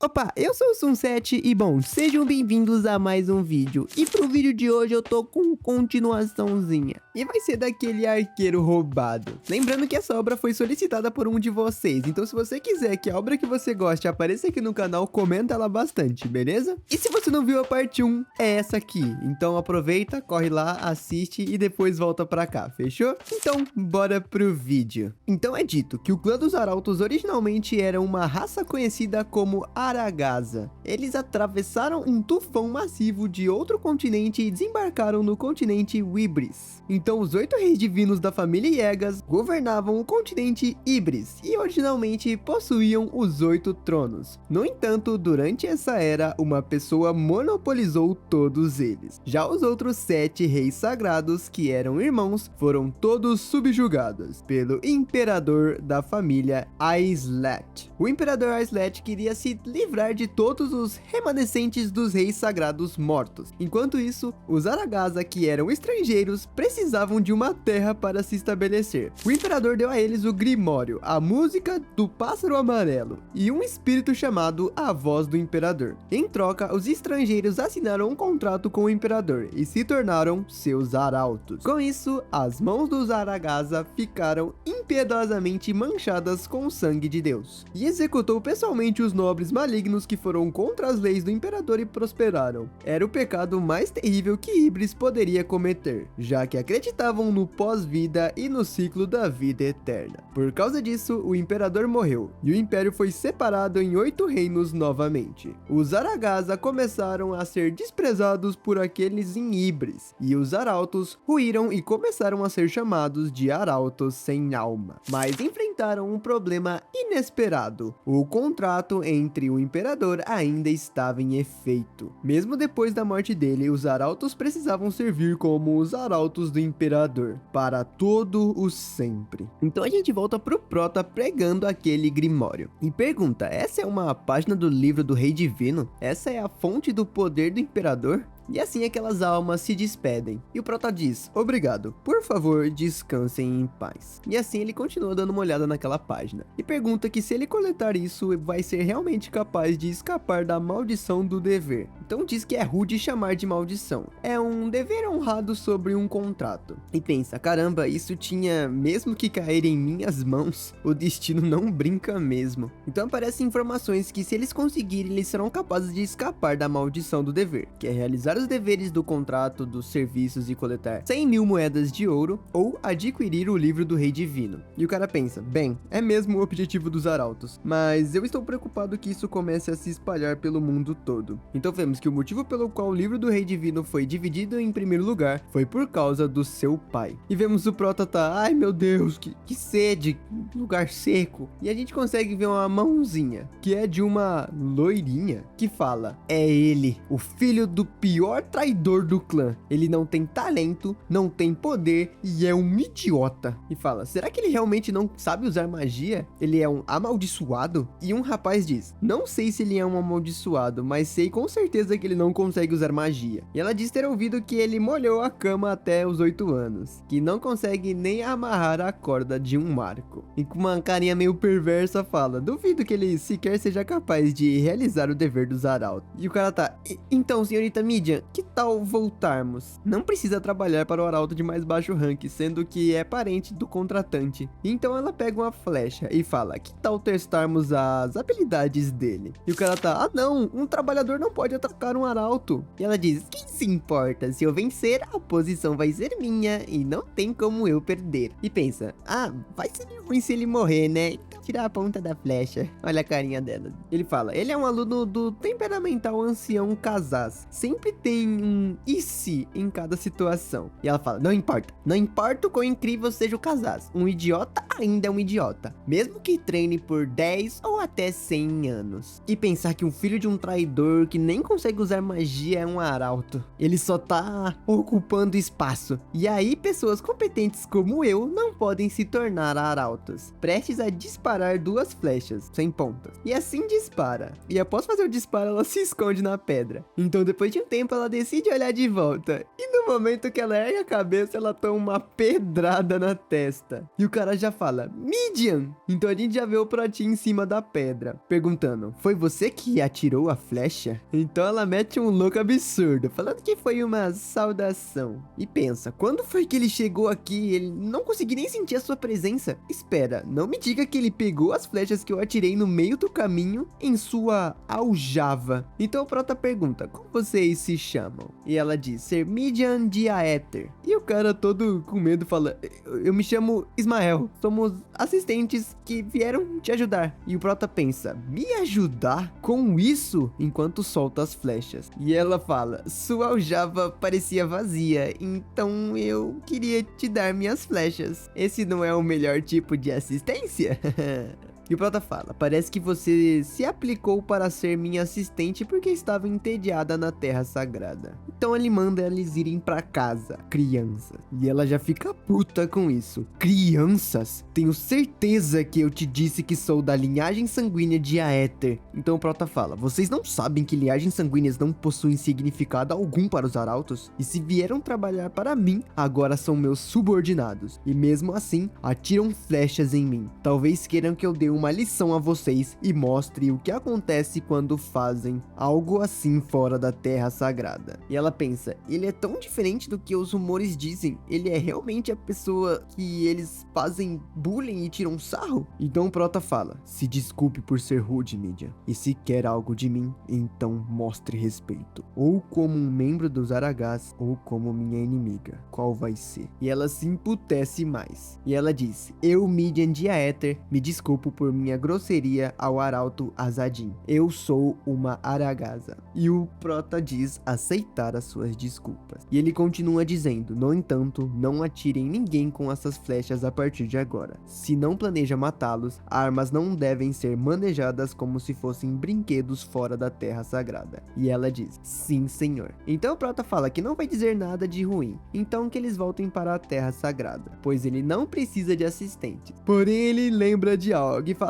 Opa, eu sou o Sunset e bom, sejam bem-vindos a mais um vídeo. E pro vídeo de hoje eu tô com continuaçãozinha. E vai ser daquele arqueiro roubado. Lembrando que essa obra foi solicitada por um de vocês. Então se você quiser que a obra que você goste apareça aqui no canal, comenta ela bastante, beleza? E se você não viu a parte 1, é essa aqui. Então aproveita, corre lá, assiste e depois volta pra cá, fechou? Então bora pro vídeo. Então é dito que o clã dos Arautos originalmente era uma raça conhecida como Aragaza. Eles atravessaram um tufão massivo de outro continente e desembarcaram no continente Wibris. Então os 8 reis divinos da família Yegas governavam o continente Ibris e originalmente possuíam os 8 tronos. No entanto, durante essa era, uma pessoa monopolizou todos eles. Já os outros 7 reis sagrados, que eram irmãos, foram todos subjugados pelo imperador da família Aislet. O imperador Aislet queria se livrar de todos os remanescentes dos reis sagrados mortos. Enquanto isso, os Aragaza, que eram estrangeiros, precisavam de uma terra para se estabelecer. O imperador deu a eles o Grimório, a música do pássaro amarelo, e um espírito chamado a Voz do Imperador. Em troca, os estrangeiros assinaram um contrato com o imperador e se tornaram seus arautos. Com isso, as mãos dos Aragaza ficaram impiedosamente manchadas com o sangue de Deus, e executou pessoalmente os nobres malignos que foram contra as leis do imperador e prosperaram. Era o pecado mais terrível que Ibris poderia cometer, já que acreditavam no pós-vida e no ciclo da vida eterna. Por causa disso, o imperador morreu, e o império foi separado em 8 reinos novamente. Os Aragaza começaram a ser desprezados por aqueles em Ibris, e os Arautos ruíram e começaram a ser chamados de Arautos sem alma. Mas enfrentaram um problema inesperado. O contrato entre o imperador ainda estava em efeito. Mesmo depois da morte dele, os Arautos precisavam servir como os Arautos do imperador, para todo o sempre. Então a gente volta pro Prota pregando aquele Grimório. E pergunta, essa é uma página do livro do Rei Divino? Essa é a fonte do poder do imperador? E assim aquelas almas se despedem. E o Prota diz, obrigado, por favor descansem em paz. E assim ele continua dando uma olhada naquela página. E pergunta que se ele coletar isso, vai ser realmente capaz de escapar da maldição do dever. Então diz que é rude chamar de maldição. É um dever honrado sobre um contrato. E pensa, caramba, isso tinha mesmo que cair em minhas mãos. O destino não brinca mesmo. Então aparecem informações que se eles conseguirem, eles serão capazes de escapar da maldição do dever, que é realizar os deveres do contrato dos serviços e coletar 100.000 moedas de ouro ou adquirir o livro do Rei Divino. E o cara pensa, bem, é mesmo o objetivo dos Arautos, mas eu estou preocupado que isso comece a se espalhar pelo mundo todo. Então vemos que o motivo pelo qual o livro do Rei Divino foi dividido em primeiro lugar foi por causa do seu pai. E vemos o Prota tá, ai meu Deus, que sede, lugar seco. E a gente consegue ver uma mãozinha, que é de uma loirinha, que fala, é ele, o filho do pior traidor do clã. Ele não tem talento, não tem poder e é um idiota. E fala, será que ele realmente não sabe usar magia? Ele é um amaldiçoado? E um rapaz diz, não sei se ele é um amaldiçoado, mas sei com certeza que ele não consegue usar magia. E ela diz ter ouvido que ele molhou a cama até os 8 anos, que não consegue nem amarrar a corda de um marco. E com uma carinha meio perversa fala, duvido que ele sequer seja capaz de realizar o dever dos Arautos. E o cara tá, então senhorita Midian, que tal voltarmos? Não precisa trabalhar para o Arauto de mais baixo rank, sendo que é parente do contratante. Então ela pega uma flecha e fala, que tal testarmos as habilidades dele? E o cara tá, ah não, um trabalhador não pode atacar um Arauto. E ela diz, quem se importa? Se eu vencer, a posição vai ser minha e não tem como eu perder. E pensa, ah, vai ser ruim se ele morrer, né? Então tirar a ponta da flecha. Olha a carinha dela. Ele fala, ele é um aluno do temperamental ancião Kazaz. Sempre tem um e se em cada situação. E ela fala, não importa o quão incrível seja o Kazaz, um idiota ainda é um idiota, mesmo que treine por 10 ou até 100 anos. E pensar que um filho de um traidor que nem consegue usar magia é um arauto, ele só tá ocupando espaço. E aí pessoas competentes como eu não podem se tornar arautos, prestes a disparar disparar 2 flechas, sem pontas. E assim dispara. E após fazer o disparo, ela se esconde na pedra. Então depois de um tempo, ela decide olhar de volta. E no momento que ela ergue a cabeça, ela toma uma pedrada na testa. E o cara já fala, Midian! Então a gente já vê o Protinho em cima da pedra, perguntando, foi você que atirou a flecha? Então ela mete um louco absurdo, falando que foi uma saudação. E pensa, quando foi que ele chegou aqui? Ele não consegui nem sentir a sua presença. Espera, não me diga que ele pegou as flechas que eu atirei no meio do caminho em sua aljava. Então o Prota pergunta, como vocês se chamam? E ela diz, ser Midian de Aether. E o cara todo com medo fala, eu me chamo Ismael, somos assistentes que vieram te ajudar. E o Prota pensa, me ajudar? Com isso? Enquanto solta as flechas. E ela fala, sua aljava parecia vazia, então eu queria te dar minhas flechas. Esse não é o melhor tipo de assistência? E o Prota fala, parece que você se aplicou para ser minha assistente porque estava entediada na Terra Sagrada. Então ele manda eles irem pra casa, crianças. E ela já fica puta com isso. Crianças? Tenho certeza que eu te disse que sou da linhagem sanguínea de Aether. Então o Prota fala, vocês não sabem que linhagens sanguíneas não possuem significado algum para os arautos? E se vieram trabalhar para mim, agora são meus subordinados. E mesmo assim, atiram flechas em mim. Talvez queiram que eu dê uma lição a vocês e mostre o que acontece quando fazem algo assim fora da Terra Sagrada. E ela pensa, ele é tão diferente do que os rumores dizem, ele é realmente a pessoa que eles fazem bullying e tiram sarro? Então o Prota fala, se desculpe por ser rude, Midian, e se quer algo de mim, então mostre respeito, ou como um membro dos Aragás, ou como minha inimiga, qual vai ser? E ela se emputece mais, e ela diz, eu, Midian de Aether, me desculpo por minha grosseria ao arauto Azadin. Eu sou uma Aragaza. E o Prota diz aceitar as suas desculpas. E ele continua dizendo, no entanto, não atirem ninguém com essas flechas a partir de agora. Se não planeja matá-los, armas não devem ser manejadas como se fossem brinquedos fora da Terra Sagrada. E ela diz, sim, senhor. Então o Prota fala que não vai dizer nada de ruim. Então que eles voltem para a Terra Sagrada, pois ele não precisa de assistentes. Porém, ele lembra de algo e fala,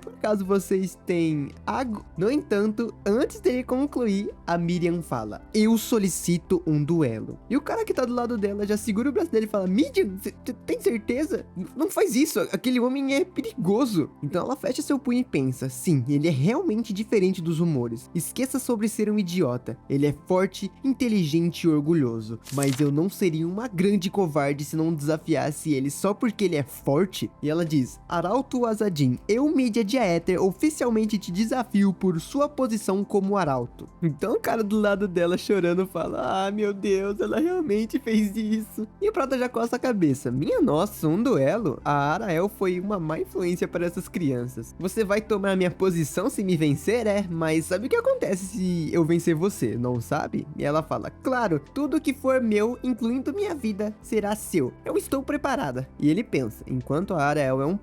por acaso vocês têm água? No entanto, antes dele concluir, a Miriam fala, eu solicito um duelo. E o cara que tá do lado dela já segura o braço dele e fala, Miriam, você tem certeza? Não faz isso, aquele homem é perigoso. Então ela fecha seu punho e pensa, sim, ele é realmente diferente dos rumores. Esqueça sobre ser um idiota. Ele é forte, inteligente e orgulhoso. Mas eu não seria uma grande covarde se não desafiasse ele só porque ele é forte? E ela diz, Arauto Azadin, eu, Midian de Aether, oficialmente te desafio por sua posição como arauto. Então o cara do lado dela chorando fala, meu Deus, ela realmente fez isso. E o Prota já coça a cabeça, minha nossa, um duelo? A Arael foi uma má influência para essas crianças. Você vai tomar minha posição se me vencer, mas sabe o que acontece se eu vencer você, não sabe? E ela fala, claro, tudo que for meu, incluindo minha vida, será seu. Eu estou preparada. E ele pensa, enquanto a Arael é um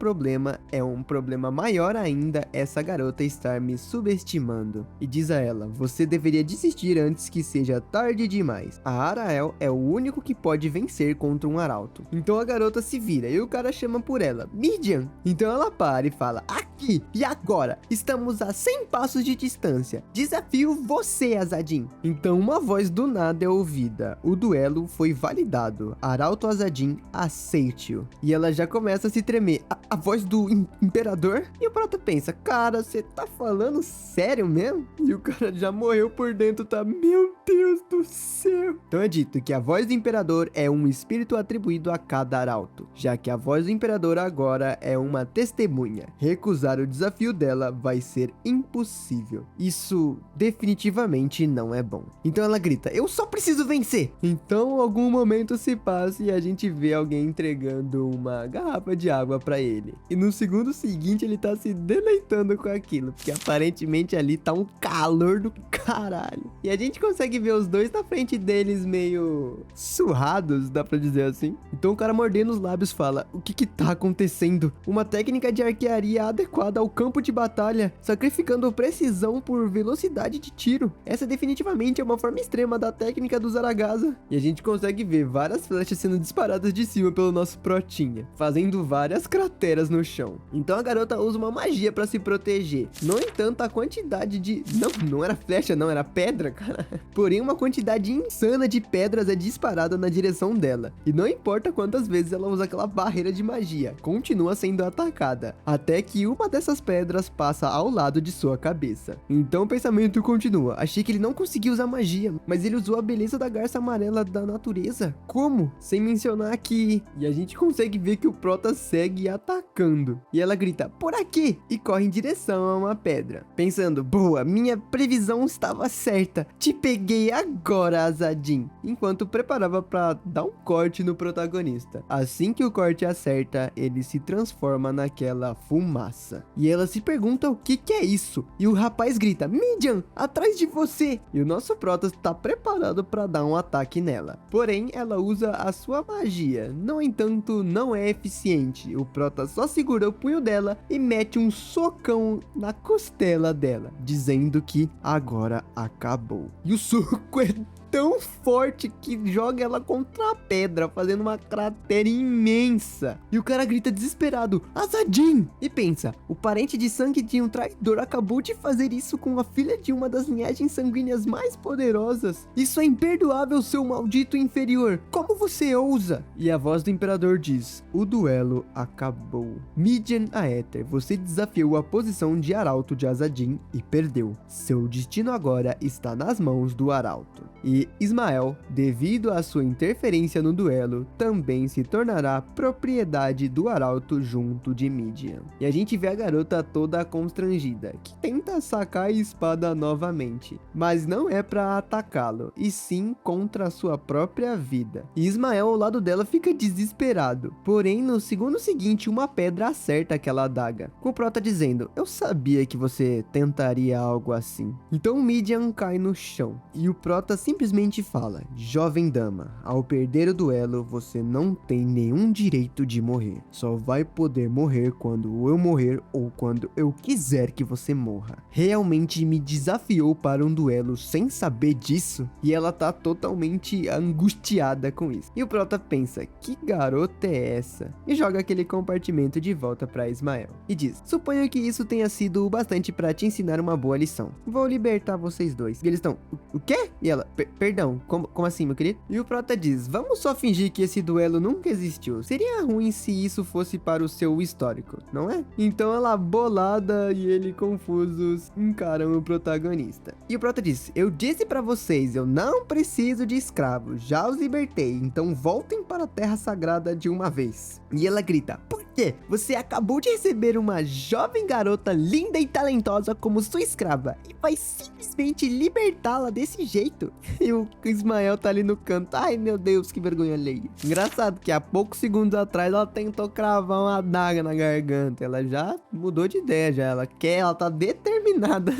problema maior ainda essa garota estar me subestimando. E diz a ela, você deveria desistir antes que seja tarde demais. A Arael é o único que pode vencer contra um arauto. Então a garota se vira e o cara chama por ela, Midian. Então ela para e fala, aqui e agora, estamos a 100 passos de distância. Desafio você, Azadin. Então uma voz do nada é ouvida. O duelo foi validado. Arauto Azadin, aceite-o. E ela já começa a se tremer. A voz do imperador? E o Prota pensa, cara, você tá falando sério mesmo? E o cara já morreu por dentro, tá? Meu Deus do céu. Então é dito que a voz do imperador é um espírito atribuído a cada arauto, já que a voz do imperador agora é uma testemunha. Recusar o desafio dela vai ser impossível. Isso definitivamente não é bom. Então ela grita, eu só preciso vencer. Então algum momento se passa e a gente vê alguém entregando uma garrafa de água pra ele. E no segundo seguinte ele tá se deleitando com aquilo, porque aparentemente ali tá um calor do caralho. E a gente consegue ver os dois na frente deles meio surrados, dá pra dizer assim. Então o cara mordendo os lábios fala, o que tá acontecendo? Uma técnica de arquearia adequada ao campo de batalha, sacrificando precisão por velocidade de tiro. Essa definitivamente é uma forma extrema da técnica dos Aragaza. E a gente consegue ver várias flechas sendo disparadas de cima pelo nosso Protinha, fazendo várias crateras no chão. Então a garota usa uma magia pra se proteger. No entanto, a quantidade de... Não era flecha não, era pedra, cara. Porém, uma quantidade insana de pedras é disparada na direção dela. E não importa quantas vezes ela usa aquela barreira de magia, continua sendo atacada. Até que uma dessas pedras passa ao lado de sua cabeça. Então o pensamento continua. Achei que ele não conseguia usar magia, mas ele usou a beleza da garça amarela da natureza. Como? Sem mencionar que... E a gente consegue ver que o Prota segue atacando. E ela grita, por aqui! E corre em direção a uma pedra. Pensando, boa, minha previsão estava certa. Te peguei agora, Azadin. Enquanto preparava para dar um corte no protagonista. Assim que o corte acerta, ele se transforma naquela fumaça. E ela se pergunta o que é isso. E o rapaz grita, Midian, atrás de você! E o nosso Prota está preparado para dar um ataque nela. Porém, ela usa a sua magia. No entanto, não é eficiente. O Prota só segura o punho dela e mete um socão na costela dela, dizendo que agora acabou. E o soco é tão forte que joga ela contra a pedra, fazendo uma cratera imensa. E o cara grita desesperado, Azadin! E pensa, o parente de sangue de um traidor acabou de fazer isso com a filha de uma das linhagens sanguíneas mais poderosas. Isso é imperdoável, seu maldito inferior. Como você ousa? E a voz do imperador diz, o duelo acabou. Midian Aether, você desafiou a posição de arauto de Azadin e perdeu. Seu destino agora está nas mãos do arauto. E Ismael, devido à sua interferência no duelo, também se tornará propriedade do arauto junto de Midian. E a gente vê a garota toda constrangida, que tenta sacar a espada novamente, mas não é para atacá-lo, e sim contra a sua própria vida. E Ismael ao lado dela fica desesperado, porém no segundo seguinte uma pedra acerta aquela adaga, com o Prota dizendo, eu sabia que você tentaria algo assim. Então Midian cai no chão, e o Prota simplesmente fala, jovem dama, ao perder o duelo, você não tem nenhum direito de morrer. Só vai poder morrer quando eu morrer ou quando eu quiser que você morra. Realmente me desafiou para um duelo sem saber disso? E ela tá totalmente angustiada com isso. E o Prota pensa, que garota é essa? E joga aquele compartimento de volta para Ismael. E diz, suponho que isso tenha sido o bastante para te ensinar uma boa lição. Vou libertar vocês dois. E eles estão, o quê? E ela, perdão, como assim, meu querido? E o Prota diz, vamos só fingir que esse duelo nunca existiu. Seria ruim se isso fosse para o seu histórico, não é? Então ela bolada e ele confusos encaram o protagonista. E o Prota diz, eu disse pra vocês, eu não preciso de escravos, já os libertei, então voltem para a terra sagrada de uma vez. E ela grita, por quê? Você acabou de receber uma jovem garota linda e talentosa como sua escrava e vai simplesmente libertá-la desse jeito? E o Ismael tá ali no canto. Ai, meu Deus, que vergonha alheia. Engraçado que há poucos segundos atrás ela tentou cravar uma adaga na garganta. Ela já mudou de ideia, já. Ela tá determinada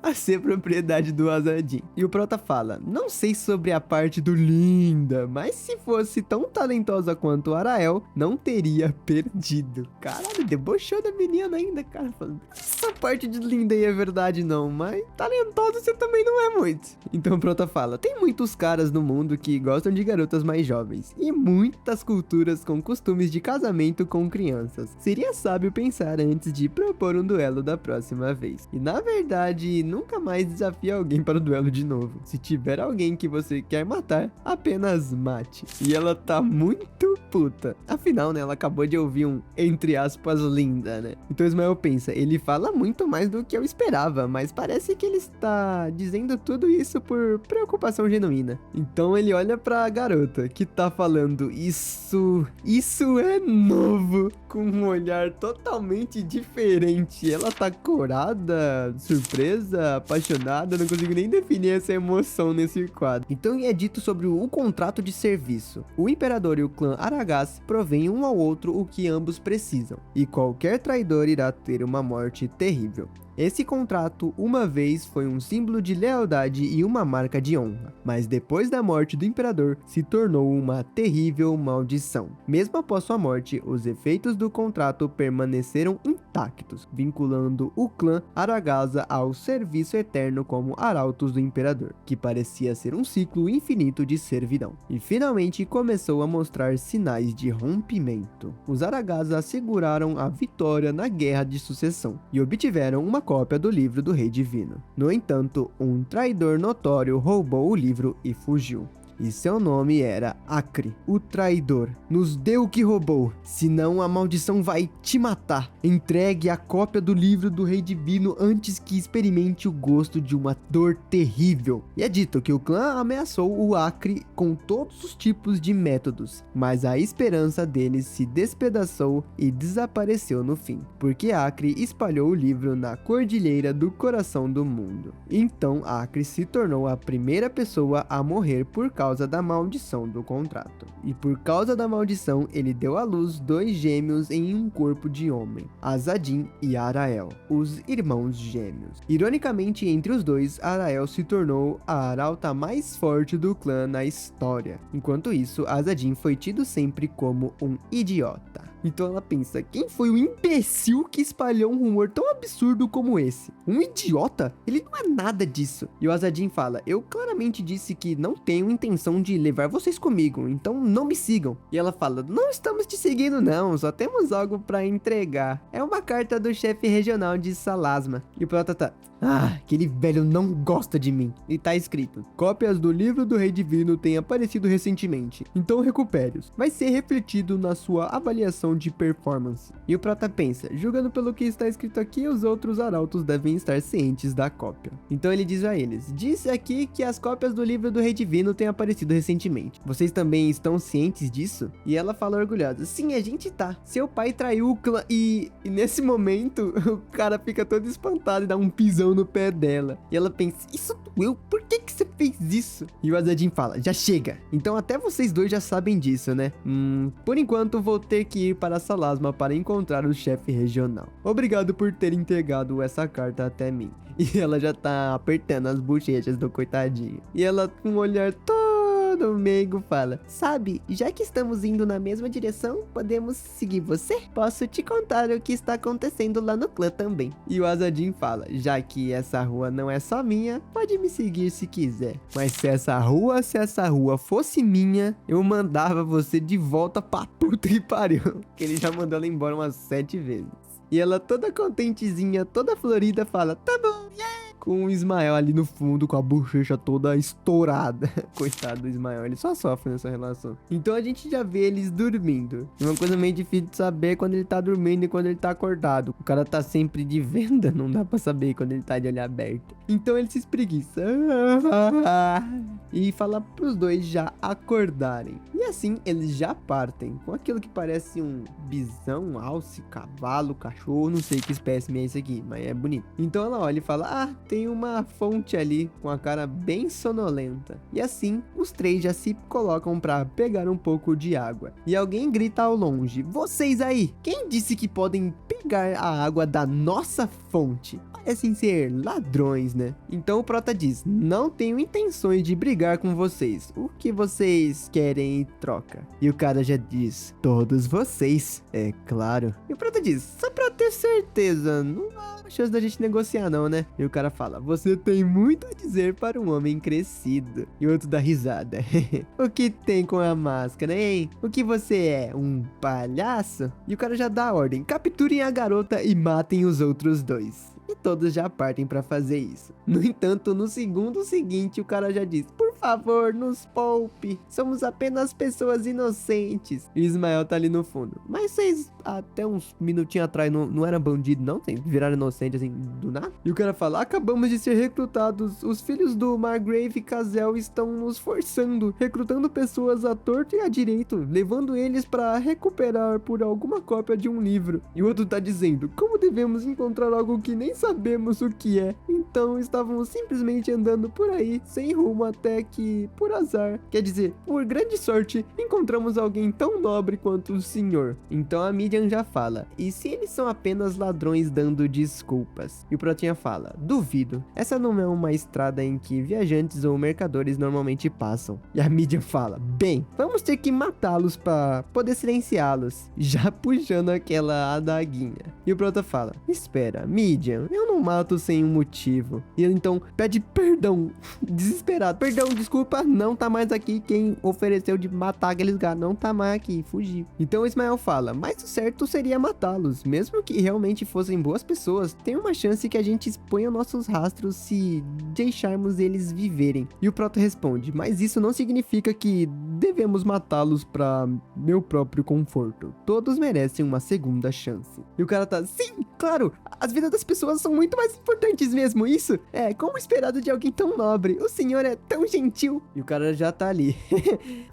a ser propriedade do Azadin. E o Prota fala, não sei sobre a parte do linda, mas se fosse tão talentosa quanto o Arael, não teria perdido. Caralho, debochou da menina ainda, cara. Falando, essa parte de linda aí é verdade não, mas talentosa você também não é muito. Então o Prota fala, tem muitos caras no mundo que gostam de garotas mais jovens e muitas culturas com costumes de casamento com crianças. Seria sábio pensar antes de propor um duelo da próxima vez. E na verdade, nunca mais desafie alguém para o duelo de novo. Se tiver alguém que você quer matar, apenas mate. E ela tá muito puta. Afinal, né, ela acabou de ouvir um, entre aspas, linda, né? Então Ismael pensa, ele fala muito mais do que eu esperava, mas parece que ele está dizendo tudo isso por preocupação genuína. Então ele olha pra garota que tá falando, isso é novo, com um olhar totalmente diferente. Ela tá corada, surpresa, apaixonada, não consigo nem definir essa emoção nesse quadro. Então é dito sobre o contrato de serviço. O imperador e o clã Aragaz provêm um ao outro o que ambos precisam, e qualquer traidor irá ter uma morte terrível. Esse contrato, uma vez, foi um símbolo de lealdade e uma marca de honra, mas depois da morte do imperador, se tornou uma terrível maldição. Mesmo após sua morte, os efeitos do contrato permaneceram intactos, vinculando o clã Aragaza ao serviço eterno como arautos do imperador, que parecia ser um ciclo infinito de servidão. E finalmente começou a mostrar sinais de rompimento. Os Aragaza asseguraram a vitória na Guerra de Sucessão e obtiveram uma cópia do livro do Rei Divino. No entanto, um traidor notório roubou o livro e fugiu. E seu nome era Acre, o traidor. Nos dê o que roubou, senão a maldição vai te matar. Entregue a cópia do livro do Rei Divino antes que experimente o gosto de uma dor terrível. E é dito que o clã ameaçou o Acre com todos os tipos de métodos, mas a esperança deles se despedaçou e desapareceu no fim, porque Acre espalhou o livro na cordilheira do coração do mundo. Então Acre se tornou a primeira pessoa a morrer por causa da maldição do contrato. E por causa da maldição, ele deu à luz 2 gêmeos em um corpo de homem, Azadin e Arael, os irmãos gêmeos. Ironicamente, entre os dois, Arael se tornou a arauta mais forte do clã na história. Enquanto isso, Azadin foi tido sempre como um idiota. Então ela pensa, quem foi o imbecil que espalhou um rumor tão absurdo como esse? Um idiota? Ele não é nada disso. E o Azadin fala, eu claramente disse que não tenho intenção de levar vocês comigo, então não me sigam. E ela fala, não estamos te seguindo não, só temos algo pra entregar. É uma carta do chefe regional de Salasma. E o Prota tá, aquele velho não gosta de mim. E tá escrito, cópias do livro do Rei Divino têm aparecido recentemente, então recupere-os. Vai ser refletido na sua avaliação de performance. E o Prota pensa, julgando pelo que está escrito aqui, os outros arautos devem estar cientes da cópia. Então ele diz a eles, disse aqui que as cópias do livro do Rei Divino têm aparecido recentemente. Vocês também estão cientes disso? E ela fala orgulhosa, sim, a gente tá. Seu pai traiu o clã e nesse momento o cara fica todo espantado e dá um pisão no pé dela. E ela pensa, isso doeu? Por que você fez isso? E o Azadin fala, já chega. Então até vocês dois já sabem disso, né? Por enquanto vou ter que ir para Salasma para encontrar o chefe regional. Obrigado por ter entregado essa carta até mim. E ela já tá apertando as bochechas do coitadinho. E ela com um olhar todo meigo fala, sabe, já que estamos indo na mesma direção, podemos seguir você? Posso te contar o que está acontecendo lá no clã também. E o Azadin fala, já que essa rua não é só minha, pode me seguir se quiser. Mas se essa rua fosse minha, eu mandava você de volta pra puta que pariu. Que ele já mandou ela embora umas 7 vezes. E ela toda contentezinha, toda florida, fala, tá bom, yeah! Com o Ismael ali no fundo, com a bochecha toda estourada. Coitado do Ismael, ele só sofre nessa relação. Então a gente já vê eles dormindo. Uma coisa meio difícil de saber quando ele tá dormindo e quando ele tá acordado. O cara tá sempre de venda, não dá pra saber quando ele tá de olho aberto. Então ele se espreguiça. E fala pros dois já acordarem. E assim eles já partem com aquilo que parece um bisão, alce, cavalo, cachorro, não sei que espécime é esse aqui, mas é bonito. Então ela olha e fala, tem uma fonte ali com a cara bem sonolenta. E assim, os 3 já se colocam pra pegar um pouco de água. E alguém grita ao longe, vocês aí, quem disse que podem pegar a água da nossa fonte? Parecem ser ladrões, né? Então o Prota diz, não tenho intenções de brigar com vocês. O que vocês querem em troca? E o cara já diz, todos vocês, é claro. E o Prota diz, só pra ter certeza, não há chance da gente negociar não, né? E o cara fala, você tem muito a dizer para um homem crescido. E o outro dá risada. O que tem com a máscara, hein? O que você é? Um palhaço? E o cara já dá a ordem, capturem a garota e matem os outros 2. E todos já partem pra fazer isso. No entanto, no segundo seguinte, o cara já diz, por favor, nos poupe. Somos apenas pessoas inocentes. E Ismael tá ali no fundo. Mas vocês, até uns minutinhos atrás, não eram bandidos, não? Viraram inocentes assim, do nada? E o cara fala, acabamos de ser recrutados. Os filhos do Margrave e Cazel estão nos forçando, recrutando pessoas à torto e à direito, levando eles pra recuperar por alguma cópia de um livro. E o outro tá dizendo, como devemos encontrar algo que nem sabemos o que é? Então estávamos simplesmente andando por aí, sem rumo, até que, por azar, quer dizer, por grande sorte, encontramos alguém tão nobre quanto o senhor. Então a mídia Midian já fala, e se eles são apenas ladrões dando desculpas? E o Protinha fala, duvido, essa não é uma estrada em que viajantes ou mercadores normalmente passam. E a Midian fala, bem, vamos ter que matá-los para poder silenciá-los, já puxando aquela adaguinha. E o Prota fala, espera, Midian, eu não mato sem um motivo. E ele então pede perdão, desesperado, perdão, desculpa, não tá mais aqui, quem ofereceu de matar aqueles gatos não tá mais aqui, fugiu. Então o Ismael fala, mas o certo seria matá-los, mesmo que realmente fossem boas pessoas, tem uma chance que a gente exponha nossos rastros se deixarmos eles viverem. E o Proto responde, mas isso não significa que devemos matá-los pra meu próprio conforto. Todos merecem uma segunda chance. E o cara tá, sim, claro, as vidas das pessoas são muito mais importantes mesmo, isso é como esperado de alguém tão nobre. O senhor é tão gentil. E o cara já tá ali.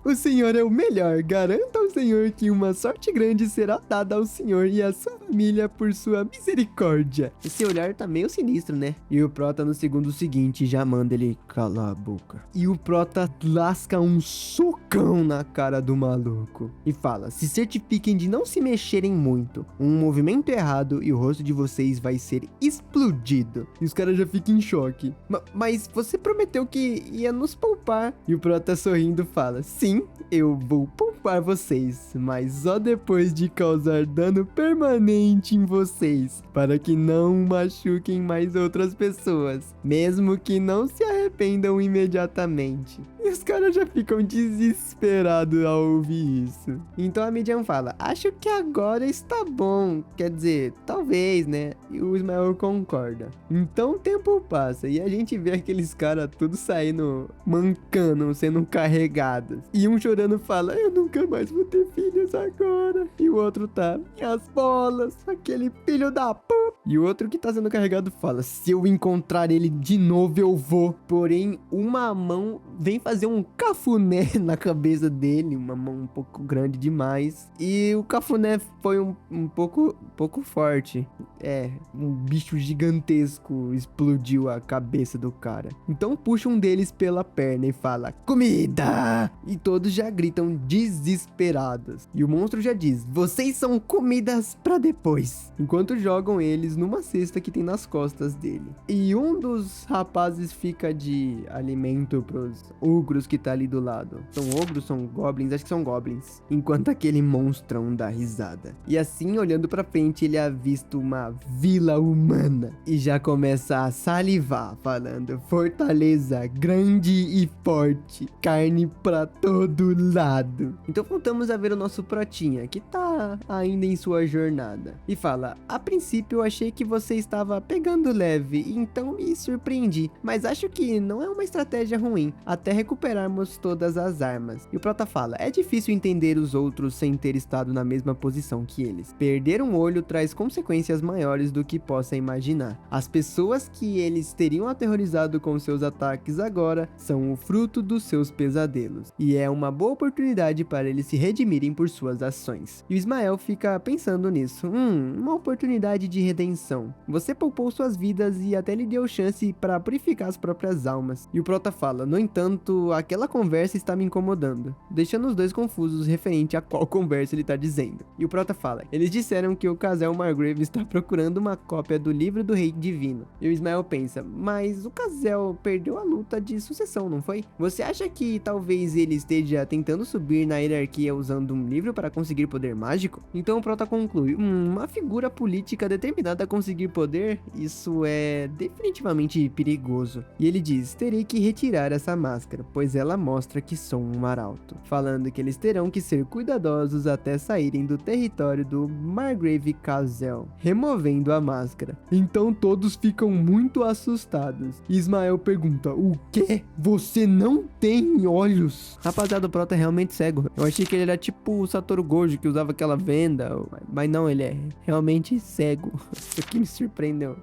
O senhor é o melhor, garanto ao senhor que uma sorte grande será dada ao senhor e à sua família por sua misericórdia. Esse olhar tá meio sinistro, né? E o Prota no segundo seguinte já manda ele calar a boca. E o Prota lasca um socão na cara do maluco e fala, se certifiquem de não se mexerem muito. Um movimento errado e o rosto de vocês vai ser explodido. E os caras já ficam em choque. Mas você prometeu que ia nos poupar. E o Prota sorrindo fala, sim, eu vou poupar vocês, mas só depois de causar dano permanente em vocês, para que não machuquem mais outras pessoas, mesmo que não se arrependam imediatamente. E os caras já ficam desesperados ao ouvir isso. Então a Midian fala, acho que agora está bom. Quer dizer, talvez, né? E o Ismael concorda. Então o tempo passa e a gente vê aqueles caras tudo saindo mancando, sendo carregados. E um chorando fala, eu nunca mais vou ter filhos agora. E o outro tá, minhas bolas, aquele filho da p... E o outro que tá sendo carregado fala, se eu encontrar ele de novo eu vou. Porém, uma mão vem fazer um cafuné na cabeça dele, uma mão um pouco grande demais. E o cafuné foi um pouco forte. É, um bicho gigantesco explodiu a cabeça do cara. Então puxa um deles pela perna e fala, comida! E todos já gritam desesperados. E o monstro já diz, vocês são comidas pra depois. Enquanto jogam eles numa cesta que tem nas costas dele. E um dos rapazes fica de alimento pros ogros que tá ali do lado. São ogros, são goblins, acho que são goblins. Enquanto aquele monstrão dá risada. E assim, olhando pra frente, ele avista uma vila humana. E já começa a salivar, falando, fortaleza grande e forte, carne pra todo lado. Então voltamos a ver o nosso Protinha, que tá ainda em sua jornada. E fala, a princípio eu achei que você estava pegando leve, então me surpreendi. Mas acho que não é uma estratégia ruim, até recuperarmos todas as armas. E o Prota fala, é difícil entender os outros sem ter estado na mesma posição que eles. Perder um olho traz consequências maiores do que possa imaginar. As pessoas que eles teriam aterrorizado com seus ataques agora são o fruto dos seus pesadelos. E é uma boa oportunidade para eles se redimirem por suas ações. E o Ismael fica pensando nisso. Uma oportunidade de redenção. Você poupou suas vidas e até lhe deu chance para purificar as próprias almas. E o Prota fala, no entanto, aquela conversa está me incomodando, deixando os dois confusos referente a qual conversa ele está dizendo. E o Prota fala, eles disseram que o Cazel Margrave está procurando uma cópia do livro do Rei Divino. E o Ismael pensa, mas o Cazel perdeu a luta de sucessão, não foi? Você acha que talvez ele esteja tentando subir na hierarquia usando um livro para conseguir poder mágico? Então o Prota conclui, uma figura política determinada a conseguir poder, isso é definitivamente perigoso. E ele diz, terei que retirar essa máscara, pois ela mostra que sou um arauto. Falando que eles terão que ser cuidadosos até saírem do território do Margrave Cazel, removendo a máscara. Então todos ficam muito assustados. Ismael pergunta, o quê? Você não tem olhos? Rapaziada, o Prota é realmente cego. Eu achei que ele era tipo o Satoru Gojo, que usava aquela venda, mas não, ele é realmente cego. Isso aqui me surpreendeu,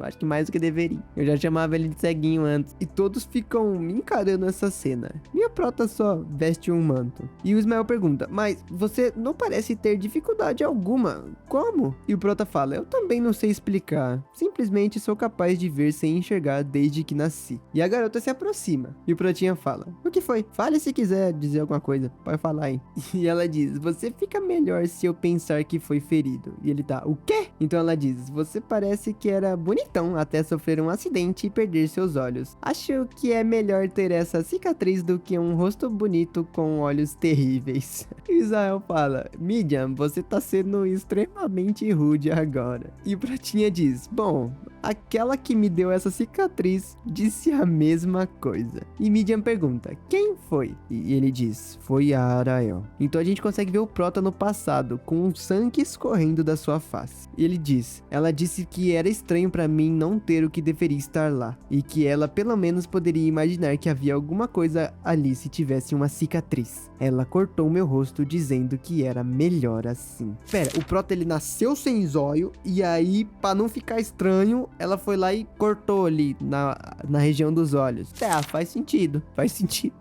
acho que mais do que deveria. Eu já chamava ele de ceguinho antes. E todos ficam reparando essa cena. E o Prota só veste um manto. E o Ismael pergunta, mas você não parece ter dificuldade alguma. Como? E o Prota fala, eu também não sei explicar. Simplesmente sou capaz de ver sem enxergar desde que nasci. E a garota se aproxima. E o Protinha fala, o que foi? Fale se quiser dizer alguma coisa. Pode falar aí. E ela diz, você fica melhor se eu pensar que foi ferido. E ele tá, o quê? Então ela diz, você parece que era bonitão até sofrer um acidente e perder seus olhos. Acho que é melhor ter essa cicatriz do que um rosto bonito com olhos terríveis. Israel fala, Midian, você tá sendo extremamente rude agora. E o Pratinha diz, bom, aquela que me deu essa cicatriz disse a mesma coisa. E Midian pergunta, quem foi? E ele diz, foi a Arael. Então a gente consegue ver o Prota no passado, com o sangue escorrendo da sua face. E ele diz, ela disse que era estranho pra mim não ter o que deveria estar lá. E que ela pelo menos poderia imaginar que havia alguma coisa ali se tivesse uma cicatriz. Ela cortou meu rosto dizendo que era melhor assim. Pera, o Prota ele nasceu sem zóio e aí, pra não ficar estranho, ela foi lá e cortou ali na região dos olhos. Tá, faz sentido. Faz sentido.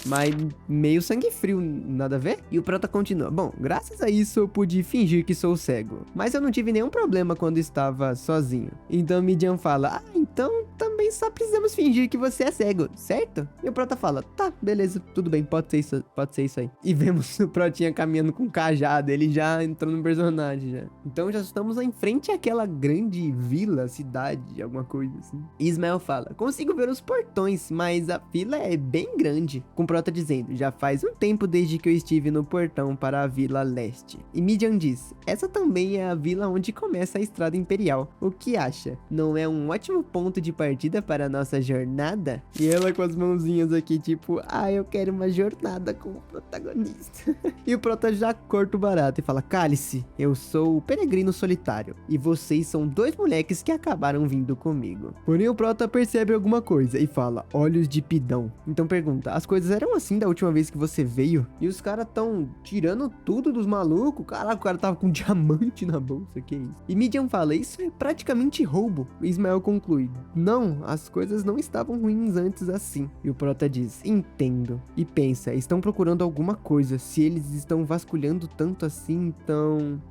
Mas meio sangue frio, nada a ver? E o Prota continua. Bom, graças a isso eu pude fingir que sou cego. Mas eu não tive nenhum problema quando estava sozinho. Então Midian fala, então também só precisamos fingir que você é cego, certo? E o Prota fala, tá, beleza, tudo bem, pode ser isso aí. E vemos o Protinha caminhando com um cajado, ele já entrou no personagem já. Então já estamos em frente àquela grande vila, cidade, alguma coisa assim. E Ismael fala, consigo ver os portões, mas a fila é bem grande. Com o Prota dizendo, já faz um tempo desde que eu estive no portão para a Vila Leste. E Midian diz, essa também é a vila onde começa a Estrada Imperial. O que acha? Não é um ótimo ponto de partida para a nossa jornada? E ela com as mãozinhas aqui, tipo, eu quero uma jornada com o protagonista. E o Prota já corta o barato e fala, cale-se, eu sou o peregrino solitário. E vocês são dois moleques que acabaram vindo comigo. Porém o Prota percebe alguma coisa e fala, olhos de pidão. Então pergunta, as coisas eram assim da última vez que você veio? E os caras tão tirando tudo dos malucos. Caraca, o cara tava com um diamante na bolsa, que isso? E Midian fala, isso é praticamente roubo. E Ismael conclui, não, as coisas não estavam ruins antes assim. E o Prota diz, entendo. E pensa, estão procurando alguma coisa. Se eles estão vasculhando tanto assim,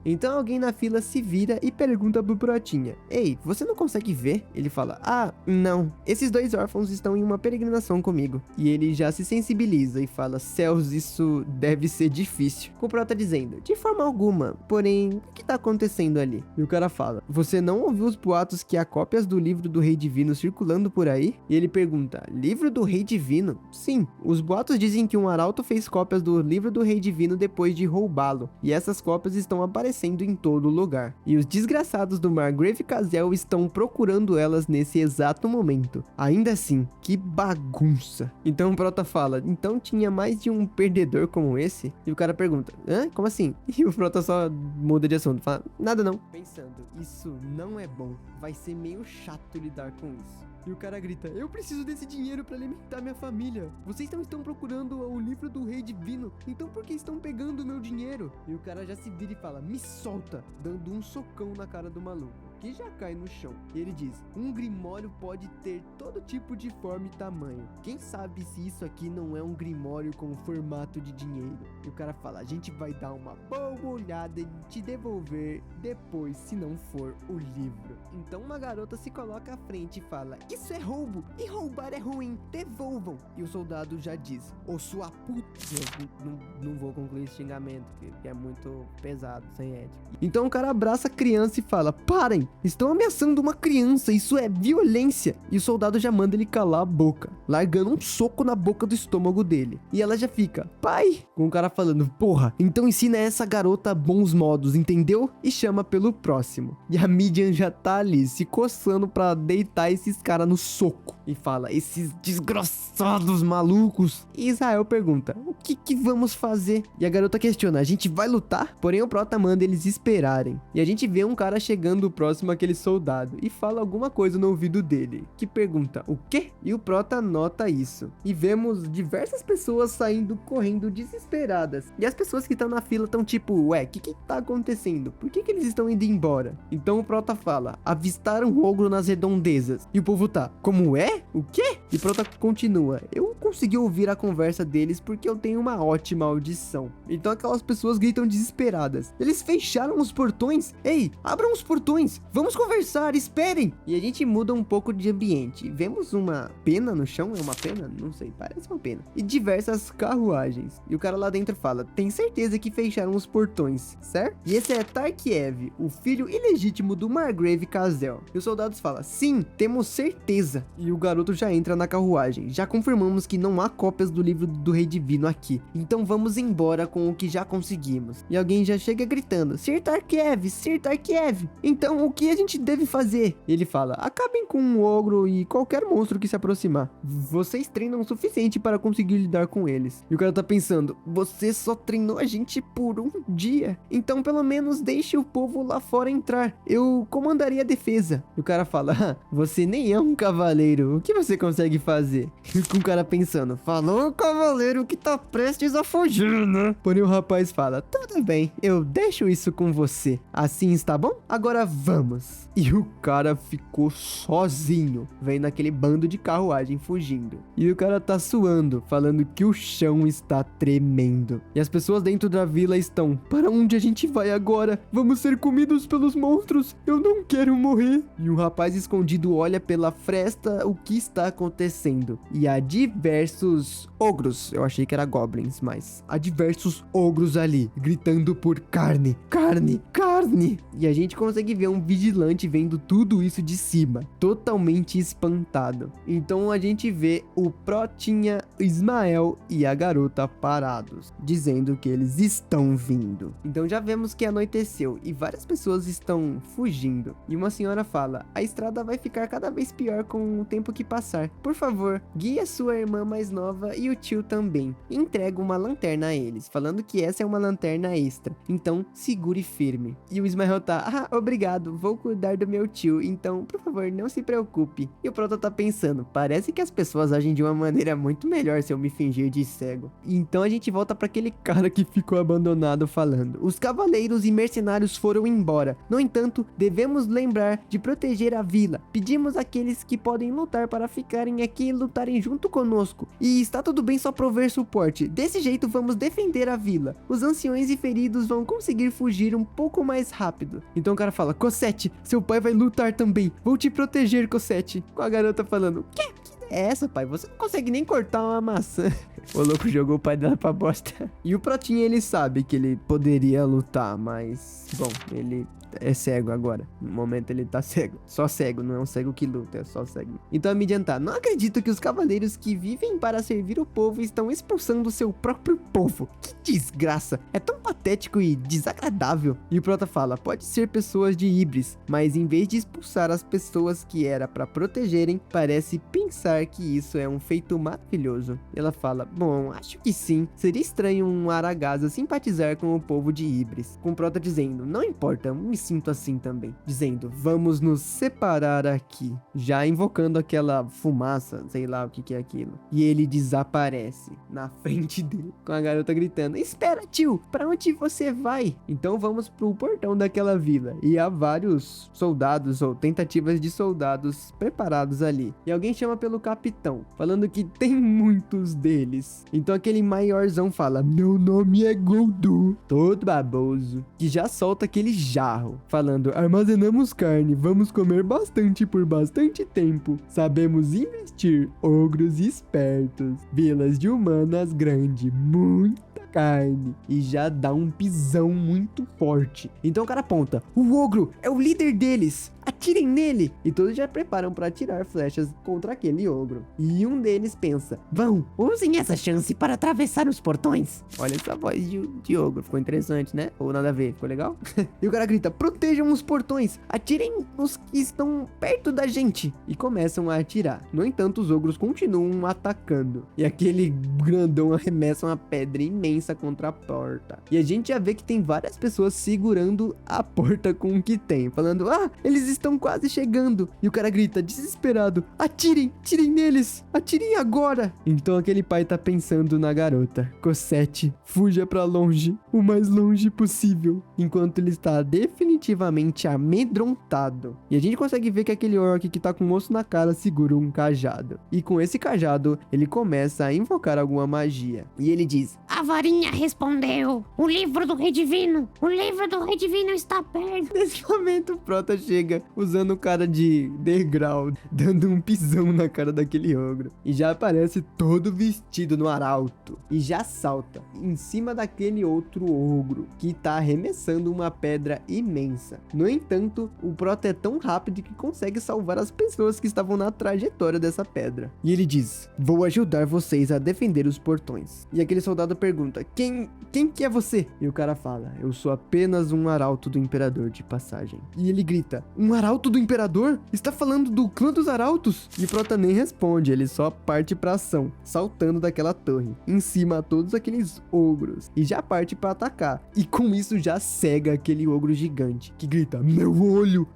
então alguém na fila se vira e pergunta pro Protinha, ei, você não consegue ver? Ele fala, não, esses dois órfãos estão em uma peregrinação comigo. E ele já se sensibiliza e fala, céus, isso deve ser difícil. Com o Prota dizendo, de forma alguma, porém, o que tá acontecendo ali? E o cara fala, você não ouviu os boatos que há cópias do livro do Rei Divino circulando por aí? E ele pergunta, livro do Rei Divino? Sim, os boatos dizem que um arauto fez cópias do livro do Rei Divino depois de roubá-lo, e essas cópias estão aparecendo em todo lugar. E os desgraçados do Margrave Castle estão procurando elas nesse exato momento. Ainda assim, que bagunça. Então o Prota fala, então tinha mais de um perdedor como esse? E o cara pergunta, como assim? E o Prota só muda de assunto, fala, nada não. Pensando, isso não é bom, vai ser meio chato lidar com isso. E o cara grita, eu preciso desse dinheiro pra alimentar minha família. Vocês não estão procurando o livro do Rei Divino, então por que estão pegando o meu dinheiro? E o cara já se vira e fala, me solta, dando um socão na cara do maluco, que já cai no chão. E ele diz, um grimório pode ter todo tipo de forma e tamanho. Quem sabe se isso aqui não é um grimório com formato de dinheiro? E o cara fala, a gente vai dar uma boa olhada e te devolver depois, se não for o livro. Então uma garota se coloca à frente e fala, isso é roubo, e roubar é ruim, devolvam. E o soldado já diz, ô sua puta. Não vou concluir esse xingamento, que é muito pesado, sem ética. Então o cara abraça a criança e fala, parem, estão ameaçando uma criança, isso é violência. E o soldado já manda ele calar a boca, largando um soco na boca do estômago dele. E ela já fica, pai, com o cara falando, porra, então ensina essa garota bons modos, entendeu? E chama pelo próximo. E a Midian já tá ali, se coçando pra deitar esses caras no soco. E fala, esses desgraçados malucos. E Israel pergunta, o que vamos fazer? E a garota questiona, a gente vai lutar? Porém o Prota manda eles esperarem. E a gente vê um cara chegando próximo próximo àquele soldado e fala alguma coisa no ouvido dele, que pergunta, o quê? E o Prota nota isso. E vemos diversas pessoas saindo correndo desesperadas. E as pessoas que estão na fila estão tipo, ué, o que tá acontecendo? Por que eles estão indo embora? Então o Prota fala, avistaram um ogro nas redondezas. E o povo tá, como é? O quê? E o Prota continua, eu consegui ouvir a conversa deles porque eu tenho uma ótima audição. Então aquelas pessoas gritam desesperadas. Eles fecharam os portões? Ei, abram os portões, vamos conversar, esperem! E a gente muda um pouco de ambiente. Vemos uma pena no chão, é uma pena? Não sei, parece uma pena. E diversas carruagens. E o cara lá dentro fala, tem certeza que fecharam os portões, certo? E esse é Tarkiev, o filho ilegítimo do Margrave Kazel. E os soldados falam, sim, temos certeza. E o garoto já entra na carruagem. Já confirmamos que não há cópias do livro do Rei Divino aqui. Então vamos embora com o que já conseguimos. E alguém já chega gritando, Sir Tarkiev, Sir Tarkiev. Então o que a gente deve fazer? Ele fala, acabem com um ogro e qualquer monstro que se aproximar. Vocês treinam o suficiente para conseguir lidar com eles. E o cara tá pensando, você só treinou a gente por um dia. Então pelo menos deixe o povo lá fora entrar. Eu comandaria a defesa. E o cara fala, você nem é um cavaleiro. O que você consegue fazer? E com o cara pensando, falou o cavaleiro que tá prestes a fugir, né? Porém o rapaz fala, tudo bem, eu deixo isso com você. Assim está bom? Agora vamos. E o cara ficou sozinho, vendo aquele bando de carruagem fugindo. E o cara tá suando, falando que o chão está tremendo. E as pessoas dentro da vila estão, para onde a gente vai agora? Vamos ser comidos pelos monstros? Eu não quero morrer. E um rapaz escondido olha pela fresta o que está acontecendo. E há diversos ogros, eu achei que era goblins, mas há diversos ogros ali, gritando por carne, carne, carne. E a gente consegue ver um vigilante vendo tudo isso de cima, totalmente espantado. Então a gente vê o Protinha, Ismael e a garota parados, dizendo que eles estão vindo. Então já vemos que anoiteceu e várias pessoas estão fugindo. E uma senhora fala, a estrada vai ficar cada vez pior com o tempo que passar. Por favor, guie a sua irmã mais nova e o tio também. E entrega uma lanterna a eles, falando que essa é uma lanterna extra. Então segure firme. E o Ismael tá, obrigado, vou cuidar do meu tio, então por favor não se preocupe. E o Prota tá pensando, parece que as pessoas agem de uma maneira muito melhor se eu me fingir de cego. Então a gente volta para aquele cara que ficou abandonado falando, os cavaleiros e mercenários foram embora. No entanto, devemos lembrar de proteger a vila. Pedimos àqueles que podem lutar para ficarem aqui e lutarem junto conosco. E está tudo bem só prover suporte. Desse jeito vamos defender a vila. Os anciões e feridos vão conseguir fugir um pouco mais rápido. Então o cara fala, Cosette, seu pai vai lutar também. Vou te proteger, Cosette. Com a garota falando, que é essa, pai? Você não consegue nem cortar uma maçã. O louco jogou o pai dela pra bosta. E o Protinha, ele sabe que ele poderia lutar, mas... bom, ele é cego agora. No momento ele tá cego. Só cego, não é um cego que luta, é só cego. Então, a me adiantar, não acredito que os cavaleiros que vivem para servir o povo estão expulsando o seu próprio povo. Que desgraça. É tão patético e desagradável. E o Prota fala, pode ser pessoas de Ibris, mas em vez de expulsar as pessoas que era para protegerem, parece pensar que isso é um feito maravilhoso. E ela fala, bom, acho que sim. Seria estranho um Aragaza simpatizar com o povo de Ibris. Com o Prota dizendo, não importa, me sinto assim também. Dizendo, vamos nos separar aqui. Já invocando aquela fumaça, sei lá o que é aquilo. E ele desaparece na frente dele, com a garota gritando, espera, tio, pra onde você vai? Então vamos pro portão daquela vila. E há vários soldados ou tentativas de soldados preparados ali. E alguém chama pelo capitão, falando que tem muitos deles. Então aquele maiorzão fala, meu nome é Goldu, todo baboso, que já solta aquele jarro, falando, armazenamos carne, vamos comer bastante por bastante tempo, sabemos investir, ogros espertos, vilas de humanas grande, muita carne, e já dá um pisão muito forte. Então o cara aponta, o ogro é o líder deles, atirem nele! E todos já preparam para atirar flechas contra aquele ogro. E um deles pensa, vão, usem essa chance para atravessar os portões. Olha essa voz de ogro, ficou interessante, né? Ou nada a ver, ficou legal? E o cara grita, protejam os portões, atirem os que estão perto da gente. E começam a atirar. No entanto, os ogros continuam atacando. E aquele grandão arremessa uma pedra imensa contra a porta. E a gente já vê que tem várias pessoas segurando a porta com o que tem, falando, eles estão quase chegando. E o cara grita, desesperado, atirem neles, atirem agora. Então aquele pai tá pensando na garota. Cosette, fuja pra longe, o mais longe possível, enquanto ele está definitivamente amedrontado. E a gente consegue ver que aquele orc que tá com um osso na cara segura um cajado. E com esse cajado, ele começa a invocar alguma magia. E ele diz, a varinha respondeu, o livro do rei divino está perto. Nesse momento o Prota chega usando cara de degrau, dando um pisão na cara daquele ogro. E já aparece todo vestido no arauto. E já salta em cima daquele outro ogro que tá arremessando uma pedra imensa. No entanto, o Prota é tão rápido que consegue salvar as pessoas que estavam na trajetória dessa pedra. E ele diz, vou ajudar vocês a defender os portões. E aquele soldado pergunta, quem que é você? E o cara fala, eu sou apenas um arauto do imperador de passagem. E ele grita, um arauto do imperador? Está falando do clã dos arautos? E o Prota nem responde, ele só parte pra ação, saltando daquela torre, em cima a todos aqueles ogros, e já parte pra atacar. E com isso já cega aquele ogro gigante, que grita, meu olho,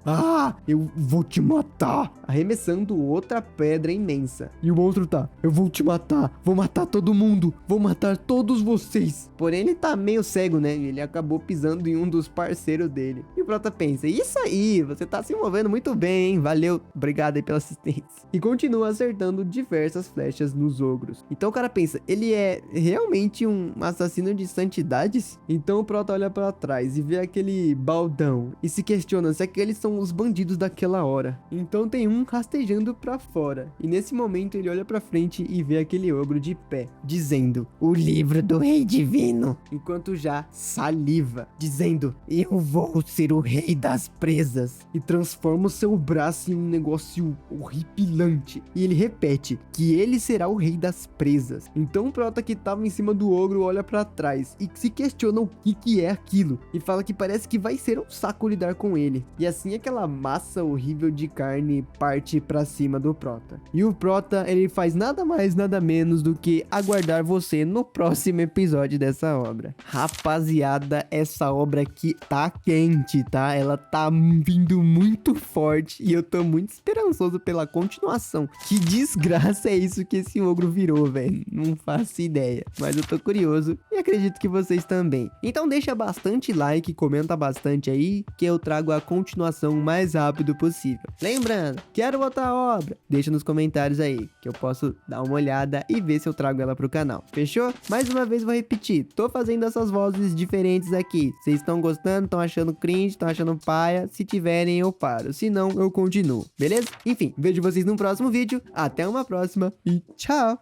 eu vou te matar, arremessando outra pedra imensa. E o monstro tá, eu vou te matar, vou matar todo mundo, vou matar todos vocês. Porém ele tá meio cego, né? Ele acabou pisando em um dos parceiros dele. E o Prota pensa, isso aí, você tá se movendo muito bem, hein? Valeu, obrigado aí pela assistência. E continua acertando diversas flechas nos ogros. Então o cara pensa, ele é realmente um assassino de santidades? Então o Prota olha pra trás e vê aquele baldão e se questiona se aqueles são os bandidos daquela hora. Então tem um rastejando pra fora. E nesse momento ele olha pra frente e vê aquele ogro de pé, dizendo, o livro do rei divino. Enquanto já saliva, dizendo, eu vou ser o rei das presas. E transforma o seu braço em um negócio horripilante. E ele repete que ele será o rei das presas. Então o Prota que tava em cima do ogro olha pra trás e se questiona o que é aquilo. E fala que parece que vai ser um saco lidar com ele. E assim aquela massa horrível de carne parte pra cima do Prota. E o Prota, ele faz nada mais, nada menos do que aguardar você no próximo episódio dessa obra. Rapaziada, essa obra aqui tá quente, tá? Ela tá vindo muito forte e eu tô muito esperançoso pela continuação. Que desgraça é isso que esse ogro virou, velho? Não faço ideia, mas eu tô curioso e acredito que vocês também. Então deixa bastante like, comenta bastante aí, que eu trago a continuação o mais rápido possível. Lembrando, quero outra obra? Deixa nos comentários aí, que eu posso dar uma olhada e ver se eu trago ela pro canal. Fechou? Mais uma vez vou repetir, tô fazendo essas vozes diferentes aqui. Vocês estão gostando? Estão achando cringe? Estão achando paia? Se tiverem eu paro, se não eu continuo, beleza? Enfim, vejo vocês no próximo vídeo, até uma próxima e tchau!